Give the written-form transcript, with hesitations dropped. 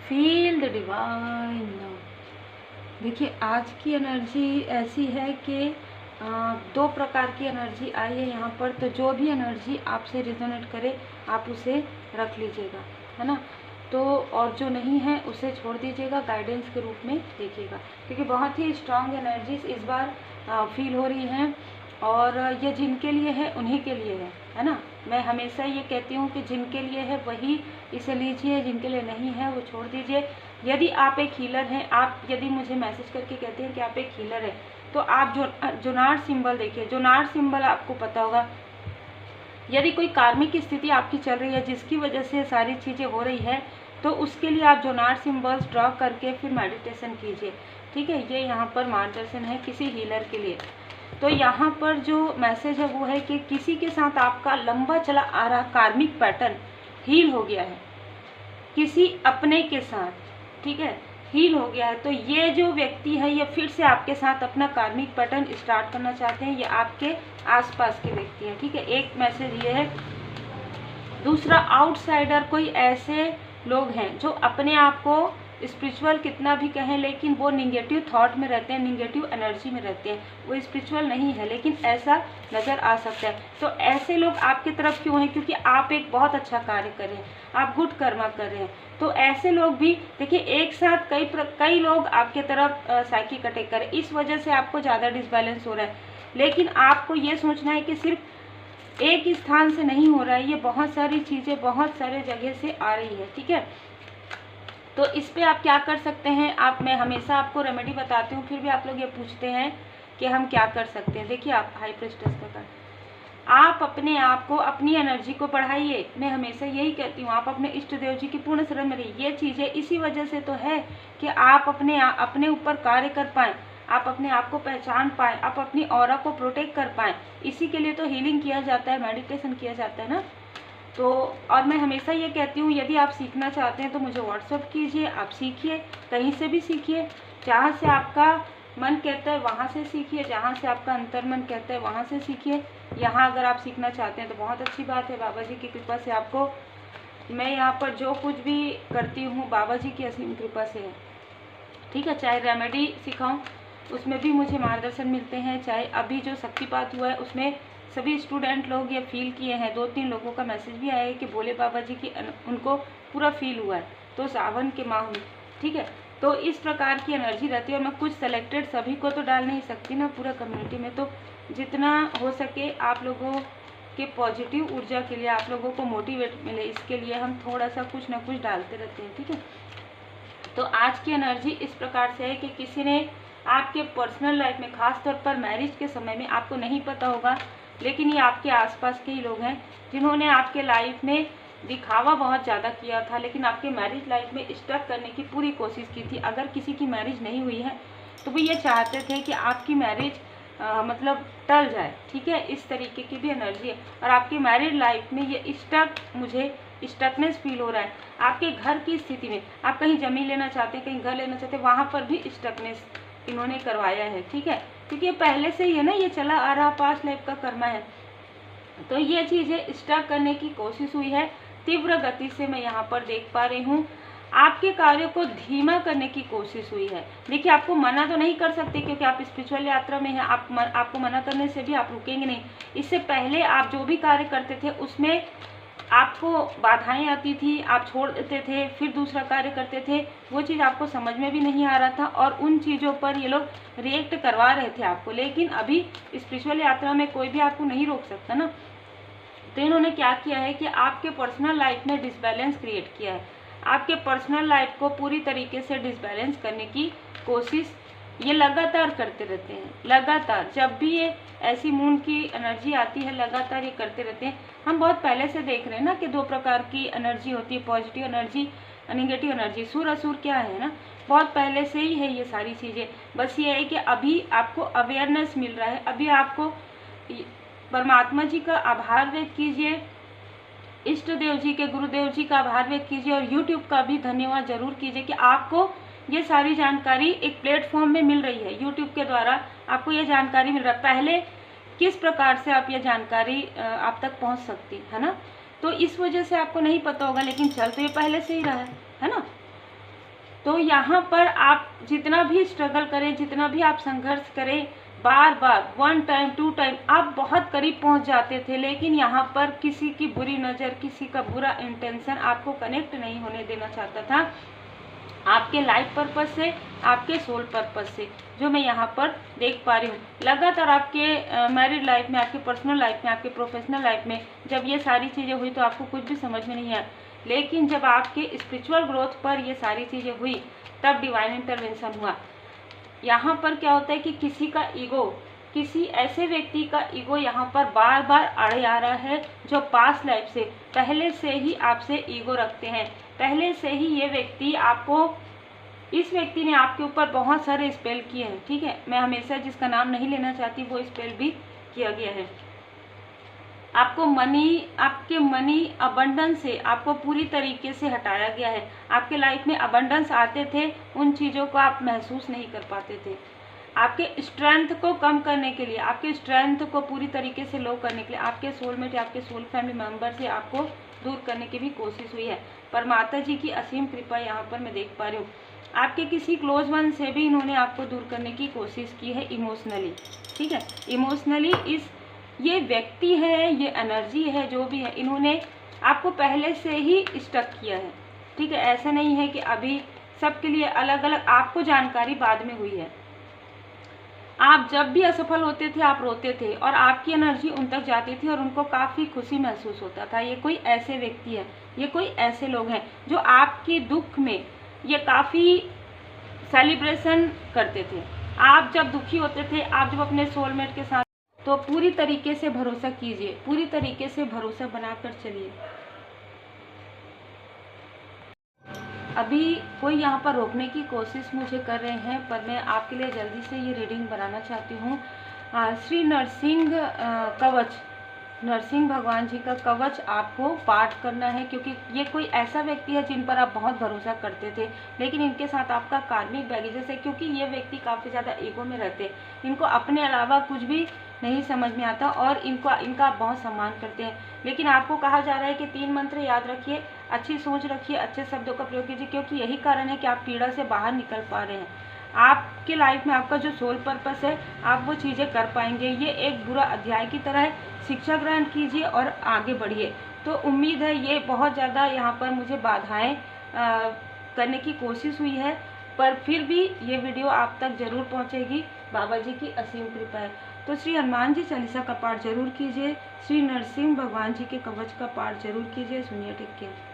Feel the divine love. देखिए आज की एनर्जी ऐसी है कि दो प्रकार की एनर्जी आई है यहाँ पर, तो जो भी एनर्जी आपसे रिजोनेट करे आप उसे रख लीजिएगा, है ना। तो और जो नहीं है उसे छोड़ दीजिएगा, गाइडेंस के रूप में देखिएगा, क्योंकि बहुत ही स्ट्रांग एनर्जीज इस बार फील हो रही हैं। और ये जिनके लिए है उन्हीं के लिए है ना। मैं हमेशा ये कहती हूँ कि जिनके लिए है वही इसे लीजिए, जिनके लिए नहीं है वो छोड़ दीजिए। यदि आप एक हीलर हैं, आप यदि मुझे मैसेज करके कहते हैं कि आप एक हीलर हैं, तो आप जोनार सिंबल देखिए। जोनार सिंबल आपको पता होगा, यदि कोई कार्मिक स्थिति आपकी चल रही है जिसकी वजह से सारी चीज़ें हो रही है, तो उसके लिए आप जोनार सिंबल्स ड्रॉ करके फिर मेडिटेशन कीजिए, ठीक है। ये यहाँ पर मार्गदर्शन है किसी हीलर के लिए। तो यहाँ पर जो मैसेज है वो है कि किसी के साथ आपका लंबा चला आ रहा कार्मिक पैटर्न हील हो गया है, किसी अपने के साथ, ठीक है, हील हो गया है। तो ये जो व्यक्ति है ये फिर से आपके साथ अपना कार्मिक पैटर्न स्टार्ट करना चाहते हैं, ये आपके आसपास के व्यक्ति हैं, ठीक है। एक मैसेज ये है। दूसरा, आउटसाइडर कोई ऐसे लोग हैं जो अपने आप को स्पिरिचुअल कितना भी कहें, लेकिन वो निगेटिव थॉट में रहते हैं, निगेटिव एनर्जी में रहते हैं, वो स्पिरिचुअल नहीं है, लेकिन ऐसा नज़र आ सकता है। तो ऐसे लोग आपकी तरफ क्यों हैं? क्योंकि आप एक बहुत अच्छा कार्य कर रहे हैं, आप गुड कर्मा कर रहे हैं। तो ऐसे लोग भी देखिए एक साथ कई लोग आपके तरफ साइकिक अटैक करें, इस वजह से आपको ज़्यादा डिसबैलेंस हो रहा है। लेकिन आपको ये सोचना है कि सिर्फ एक स्थान से नहीं हो रहा है, ये बहुत सारी चीज़ें बहुत सारे जगह से आ रही है, ठीक है। तो इस पे आप क्या कर सकते हैं, मैं हमेशा आपको रेमेडी बताती हूँ, फिर भी आप लोग ये पूछते हैं कि हम क्या कर सकते हैं। देखिए आप हाई प्रेस्टेस का कार्ड, आप अपने आप को, अपनी एनर्जी को बढ़ाइए। मैं हमेशा यही कहती हूँ, आप अपने इष्ट देव जी की पूर्ण शरण में रहिए। ये चीज़ें इसी वजह से तो है कि आप अपने ऊपर कार्य कर पाएँ, आप अपने आप को पहचान पाएँ, आप अपनी ऑरा को प्रोटेक्ट कर पाएँ। इसी के लिए तो हीलिंग किया जाता है, मेडिटेशन किया जाता है ना। तो और मैं हमेशा ये कहती हूँ, यदि आप सीखना चाहते हैं तो मुझे व्हाट्सअप कीजिए, आप सीखिए, कहीं से भी सीखिए, जहाँ से आपका मन कहता है वहाँ से सीखिए, जहाँ से आपका अंतर मन कहता है वहाँ से सीखिए। यहाँ अगर आप सीखना चाहते हैं तो बहुत अच्छी बात है, बाबा जी की कृपा से आपको, मैं यहाँ पर जो कुछ भी करती हूँ बाबा जी की असीम कृपा से है, ठीक है। चाहे रेमेडी सिखाऊँ उसमें भी मुझे मार्गदर्शन मिलते हैं, चाहे अभी जो शक्तिपात हुआ है उसमें सभी स्टूडेंट लोग ये फील किए हैं। 2-3 लोगों का मैसेज भी आया है कि भोले बाबा जी की उनको पूरा फील हुआ है, तो सावन के माह में, ठीक है। तो इस प्रकार की एनर्जी रहती है, और मैं कुछ सेलेक्टेड सभी को तो डाल नहीं सकती ना पूरा कम्युनिटी में। तो जितना हो सके आप लोगों के पॉजिटिव ऊर्जा के लिए, आप लोगों को मोटिवेट मिले, इसके लिए हम थोड़ा सा कुछ ना कुछ डालते रहते हैं, ठीक है। तो आज की एनर्जी इस प्रकार से है कि किसी ने आपके पर्सनल लाइफ में, खास तौर पर मैरिज के समय में, आपको नहीं पता होगा लेकिन ये आपके आसपास के ही लोग हैं जिन्होंने आपके लाइफ में दिखावा बहुत ज़्यादा किया था, लेकिन आपके मैरिज लाइफ में स्टक करने की पूरी कोशिश की थी। अगर किसी की मैरिज नहीं हुई है तो वो ये चाहते थे कि आपकी मैरिज मतलब टल जाए, ठीक है। इस तरीके की भी एनर्जी है। और आपकी मैरिड लाइफ में ये मुझे स्टकनेस फील हो रहा है। आपके घर की स्थिति में, आप कहीं ज़मीन लेना चाहते हैं, कहीं घर लेना चाहते हैं, वहाँ पर भी स्टकनेस इन्होंने करवाया है, ठीक है। क्योंकि ये पहले से ही है ना, ये चला आ रहा पास्ट लाइफ का कर्मा है। तो ये चीज़ें स्टक करने की कोशिश हुई है, तीव्र गति से मैं यहाँ पर देख पा रही हूँ। आपके कार्यों को धीमा करने की कोशिश हुई है। देखिए आपको मना तो नहीं कर सकते क्योंकि आप स्पिरिचुअल यात्रा में हैं, आपको मना करने से भी आप रुकेंगे नहीं। इससे पहले आप जो भी कार्य करते थे उसमें आपको बाधाएं आती थी, आप छोड़ देते थे, फिर दूसरा कार्य करते थे, वो चीज़ आपको समझ में भी नहीं आ रहा था और उन चीज़ों पर ये लोग रिएक्ट करवा रहे थे आपको। लेकिन अभी स्पिरिचुअल यात्रा में कोई भी आपको नहीं रोक सकता ना। तो इन्होंने क्या किया है कि आपके पर्सनल लाइफ में डिसबैलेंस क्रिएट किया है, आपके पर्सनल लाइफ को पूरी तरीके से डिसबैलेंस करने की कोशिश ये लगातार करते रहते हैं। लगातार जब भी ये ऐसी मून की एनर्जी आती है लगातार ये करते रहते हैं। हम बहुत पहले से देख रहे हैं ना कि 2 प्रकार की एनर्जी होती है, पॉजिटिव एनर्जी, नेगेटिव एनर्जी। सुर असुर क्या है ना, बहुत पहले से ही है ये सारी चीज़ें। बस ये है कि अभी आपको अवेयरनेस मिल रहा है। अभी आपको परमात्मा जी का आभार व्यक्त कीजिए, इष्ट देव जी के, गुरुदेव जी का आभार व्यक्त कीजिए, और यूट्यूब का भी धन्यवाद जरूर कीजिए कि आपको ये सारी जानकारी एक प्लेटफॉर्म में मिल रही है। यूट्यूब के द्वारा आपको ये जानकारी मिल रहा है। पहले किस प्रकार से आप ये जानकारी आप तक पहुंच सकती है ना, तो इस वजह से आपको नहीं पता होगा, लेकिन चल तो ये पहले से ही रहा है ना। तो यहाँ पर आप जितना भी स्ट्रगल करें, जितना भी आप संघर्ष करें, बार बार 1 टाइम 2 टाइम आप बहुत करीब पहुँच जाते थे, लेकिन यहाँ पर किसी की बुरी नज़र, किसी का बुरा इंटेंशन आपको कनेक्ट नहीं होने देना चाहता था आपके लाइफ पर्पस से, आपके सोल पर्पस से, जो मैं यहाँ पर देख पा रही हूँ। लगातार आपके मैरिड लाइफ में, आपके पर्सनल लाइफ में, आपके प्रोफेशनल लाइफ में जब ये सारी चीज़ें हुई तो आपको कुछ भी समझ में नहीं आया, लेकिन जब आपके स्पिरिचुअल ग्रोथ पर ये सारी चीज़ें हुई तब डिवाइन इंटरवेंशन हुआ। यहाँ पर क्या होता है कि किसी का ईगो, किसी ऐसे व्यक्ति का ईगो यहाँ पर बार बार आड़े आ रहा है जो पास्ट लाइफ से पहले से ही आपसे ईगो रखते हैं। पहले से ही ये व्यक्ति आपको, इस व्यक्ति ने आपके ऊपर बहुत सारे स्पेल किए हैं, ठीक है, मैं हमेशा जिसका नाम नहीं लेना चाहती वो स्पेल भी किया गया है। आपको आपके मनी अबंडेंस से आपको पूरी तरीके से हटाया गया है। आपके लाइफ में अबंडेंस आते थे, उन चीज़ों को आप महसूस नहीं कर पाते थे। आपके स्ट्रेंथ को कम करने के लिए, आपके स्ट्रेंथ को पूरी तरीके से लो करने के लिए, आपके सोलमेट या आपके सोल फैमिली मेंबर से आपको दूर करने की भी कोशिश हुई है। पर माता जी की असीम कृपा यहाँ पर मैं देख पा रही हूँ। आपके किसी क्लोज वन से भी इन्होंने आपको दूर करने की कोशिश की है इमोशनली, ठीक है। इमोशनली ये व्यक्ति है, ये एनर्जी है, जो भी है, इन्होंने आपको पहले से ही स्टक किया है, ठीक है। ऐसा नहीं है कि अभी सबके लिए अलग अलग आपको जानकारी बाद में हुई है। आप जब भी असफल होते थे आप रोते थे और आपकी एनर्जी उन तक जाती थी और उनको काफ़ी खुशी महसूस होता था। ये कोई ऐसे व्यक्ति है, ये कोई ऐसे लोग हैं जो आपके दुख में ये काफ़ी सेलिब्रेशन करते थे। आप जब दुखी होते थे, आप जब अपने सोलमेट के साथ, तो पूरी तरीके से भरोसा कीजिए, पूरी तरीके से भरोसा बनाकर चलिए। अभी कोई यहाँ पर रोकने की कोशिश मुझे कर रहे हैं, पर मैं आपके लिए जल्दी से ये रीडिंग बनाना चाहती हूँ। श्री नरसिंह कवच, नरसिंह भगवान जी का कवच आपको पाठ करना है, क्योंकि ये कोई ऐसा व्यक्ति है जिन पर आप बहुत भरोसा करते थे, लेकिन इनके साथ आपका कार्मिक बैगेजेस है, क्योंकि ये व्यक्ति काफ़ी ज़्यादा ईगो में रहते हैं। इनको अपने अलावा कुछ भी नहीं समझ में आता और इनका आप बहुत सम्मान करते हैं। लेकिन आपको कहा जा रहा है कि 3 मंत्र याद रखिए, अच्छी सोच रखिए, अच्छे शब्दों का प्रयोग कीजिए, क्योंकि यही कारण है कि आप पीड़ा से बाहर निकल पा रहे हैं। आपके लाइफ में आपका जो सोल पर्पस है, आप वो चीज़ें कर पाएंगे। ये एक बुरा अध्याय की तरह है, शिक्षा ग्रहण कीजिए और आगे बढ़िए। तो उम्मीद है, ये बहुत ज़्यादा यहाँ पर मुझे बाधाएं करने की कोशिश हुई है, पर फिर भी ये वीडियो आप तक जरूर पहुँचेगी। बाबा जी की असीम कृपा है। तो श्री हनुमान जी चालीसा का पाठ जरूर कीजिए, श्री नरसिंह भगवान जी के कवच का पाठ जरूर कीजिए। सुनिए, टेक केयर।